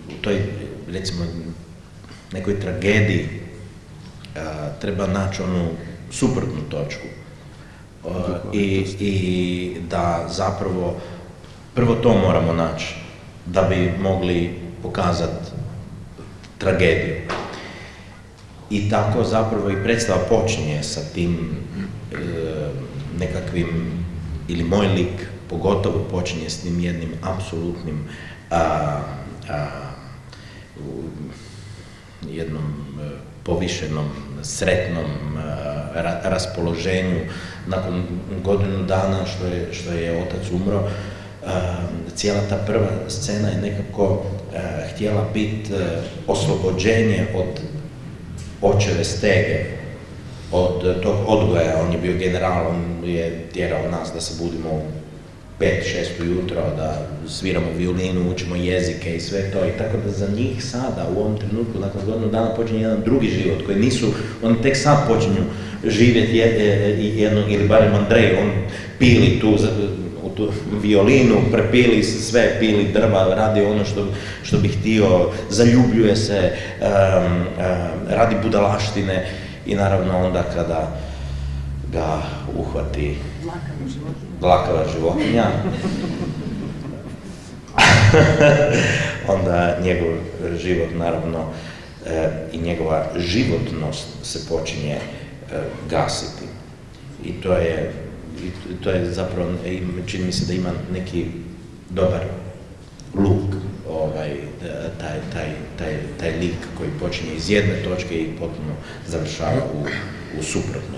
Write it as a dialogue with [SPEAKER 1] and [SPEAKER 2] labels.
[SPEAKER 1] u toj, recimo, nekoj tragediji treba naći onu suprotnu točku. I da zapravo prvo to moramo naći da bi mogli pokazati tragediju. I tako zapravo i predstava počinje sa tim nekakvim, ili moj lik pogotovo počinje s tim jednim apsolutnim jednom povišenom, sretnom raspoloženju. Nakon godinu dana što je otac umro, cijela ta prva scena je nekako htjela biti oslobođenje od očeve stege, od tog odgoja. On je bio general, on je tjerao nas da se budimo u 5-6 ujutro, da sviramo violinu, učimo jezike i sve to. I tako da za njih sada, u ovom trenutku, nakon godinu dana, počinje jedan drugi život koji nisu, oni tek sad počinju živjeti ili barem Andrej, on pili tu violinu, prepili sve, pili drva, radi ono što bi htio, zaljubljuje se, radi budalaštine i naravno onda kada ga uhvati dlakava životinja, onda njegov život naravno i njegova životnost se počinje gasiti. I to je zapravo, čini mi se da ima neki dobar luk, taj lik koji počinje iz jedne točke i potpuno završava u suprotnoj.